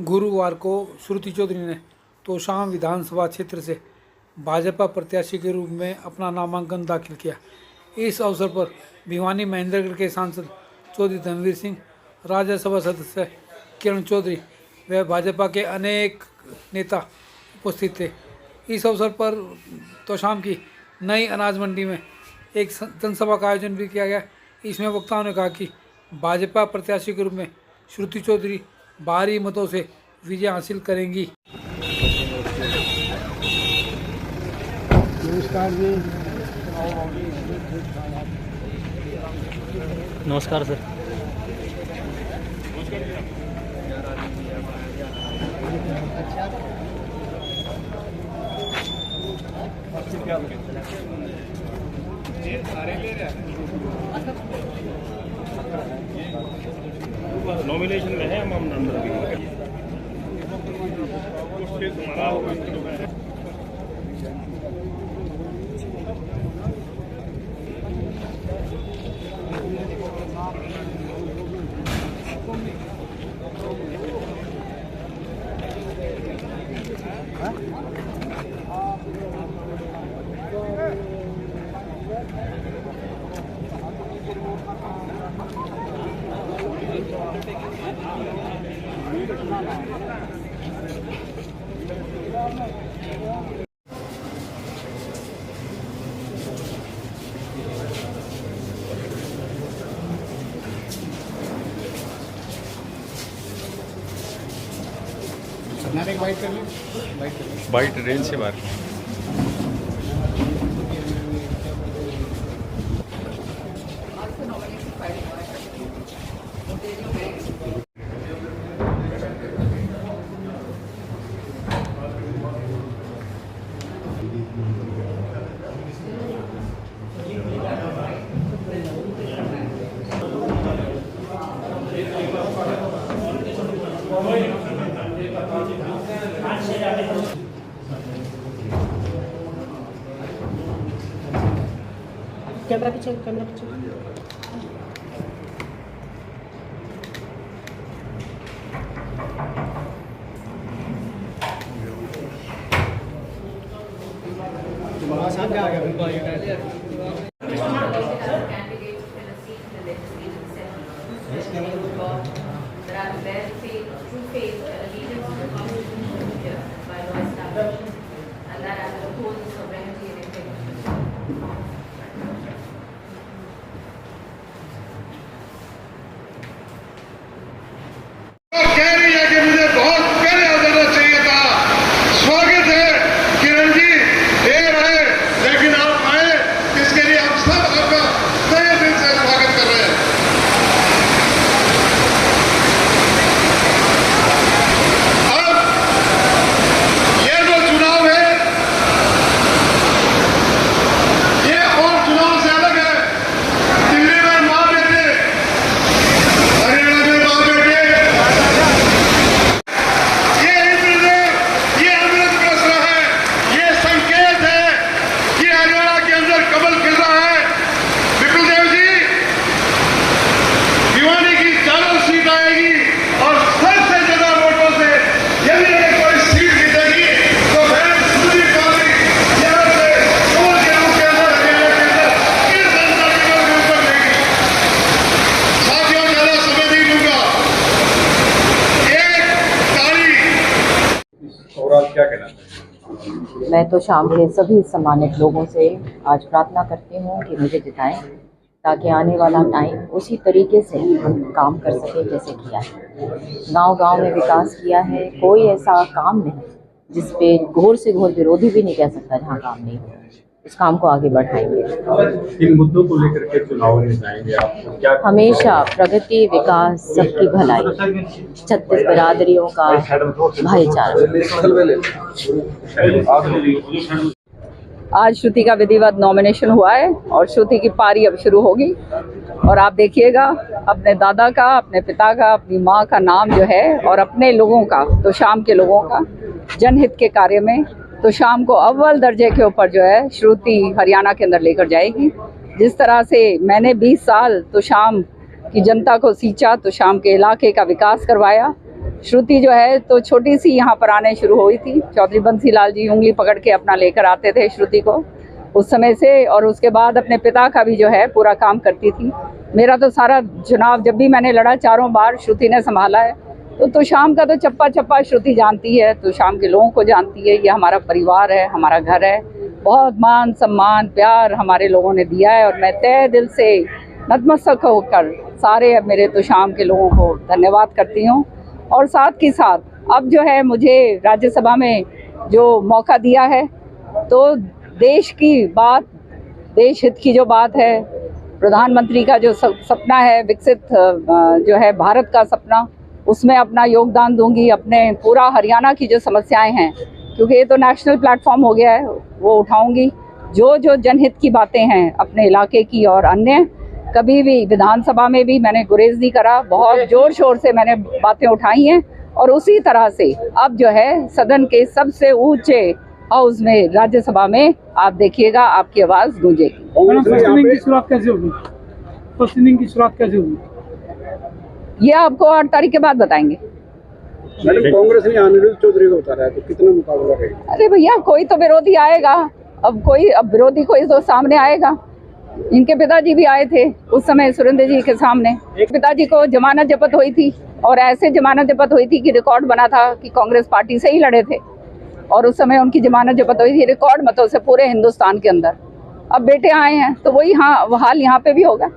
गुरुवार को श्रुति चौधरी ने तोशाम विधानसभा क्षेत्र से भाजपा प्रत्याशी के रूप में अपना नामांकन दाखिल किया। इस अवसर पर भिवानी महेंद्रगढ़ के सांसद चौधरी धनवीर सिंह, राज्यसभा सदस्य किरण चौधरी व भाजपा के अनेक नेता उपस्थित थे। इस अवसर पर तोशाम की नई अनाज मंडी में एक जनसभा का आयोजन भी किया गया। इसमें वक्ताओं ने कहा कि भाजपा प्रत्याशी के रूप में श्रुति चौधरी भारी मतों से विजय हासिल करेंगी। नमस्कार सर। नॉमिनेशन में है हम अंदर भी वाइट रेंज से बाहर कैमरा पीछे, कैमरा पीछे। सामने आ गया। कह रही है कि मुझे बहुत पहले देना चाहिए था। स्वागत है किरण जी, देर है लेकिन आप आए, इसके लिए हम सब आपका तहे दिल से स्वागत कर रहे हैं। अब ये जो चुनाव है ये और चुनाव से अलग है। दिल्ली में मां बेटे, हरियाणा में मां बेटे, क्या कहना चाहिए? मैं तो शाम के सभी सम्मानित लोगों से आज प्रार्थना करती हूँ कि मुझे जिताएं, ताकि आने वाला टाइम उसी तरीके से हम काम कर सके जैसे किया है। गांव-गांव में विकास किया है, कोई ऐसा काम नहीं जिस पे घोर से घोर विरोधी भी नहीं कह सकता जहाँ काम नहीं हो। इस काम को आगे बढ़ाएंगे। इन मुद्दों को लेकर के चुनाव में जाएंगे आप क्या? हमेशा प्रगति, विकास, सबकी भलाई, 36 बिरादरियों का भाईचारा। आज श्रुति का विधिवत नॉमिनेशन हुआ है और श्रुति की पारी अब शुरू होगी और आप देखिएगा अपने दादा का, अपने पिता का, अपनी माँ का नाम जो है और अपने लोगों का, तो शाम के लोगों का जनहित के कार्य में तो शाम को अव्वल दर्जे के ऊपर जो है श्रुति हरियाणा के अंदर लेकर जाएगी। जिस तरह से मैंने 20 साल तो शाम की जनता को सींचा, तो शाम के इलाके का विकास करवाया, श्रुति जो है तो छोटी सी यहाँ पर आने शुरू हुई थी। चौधरी बंसी लाल जी उंगली पकड़ के अपना लेकर आते थे श्रुति को उस समय से, और उसके बाद अपने पिता का भी जो है पूरा काम करती थी। मेरा तो सारा चुनाव जब भी मैंने लड़ा 4 बार श्रुति ने संभाला है। तो शाम का तो चप्पा चप्पा श्रुति जानती है, तो शाम के लोगों को जानती है। ये हमारा परिवार है, हमारा घर है। बहुत मान सम्मान प्यार हमारे लोगों ने दिया है, और मैं तहे दिल से नतमस्तक होकर सारे मेरे तो शाम के लोगों को धन्यवाद करती हूँ। और साथ ही साथ अब जो है मुझे राज्यसभा में जो मौका दिया है, तो देश की बात, देश हित की जो बात है, प्रधानमंत्री का जो सपना है, विकसित जो है भारत का सपना, उसमें अपना योगदान दूंगी। अपने पूरा हरियाणा की जो समस्याएं हैं, क्योंकि ये तो नेशनल प्लेटफॉर्म हो गया है, वो उठाऊंगी। जो जनहित की बातें हैं अपने इलाके की और अन्य, कभी भी विधानसभा में भी मैंने गुरेज नहीं करा, बहुत जोर शोर से मैंने बातें उठाई हैं। और उसी तरह से अब जो है सदन के सबसे ऊंचे हाउस में, राज्यसभा में, आप देखिएगा आपकी आवाज़ गूंजेगी। फर्स्ट इनिंग की शुरुआत कैसे होगी? फर्स्ट इनिंग की शुरुआत कैसे होगी? ये आपको 8 तारीख के बाद बताएंगे। मैडम, कांग्रेस ने अनिरुद्ध चौधरी को उतारा है, तो कितना मुकाबला रहेगा? अरे भैया, कोई तो विरोधी आएगा। अब विरोधी कोई तो सामने आएगा। इनके पिताजी भी आए थे उस समय सुरेंद्र जी के सामने। पिताजी को जमानत जब्त हुई थी, और ऐसे जमानत जब्त हुई थी कि रिकॉर्ड बना था कि कांग्रेस पार्टी से ही लड़े थे, और उस समय उनकी जमानत जब्त हुई थी रिकॉर्ड मतों से पूरे हिंदुस्तान के अंदर। अब बेटे आए हैं तो वही हाल यहाँ पे भी होगा।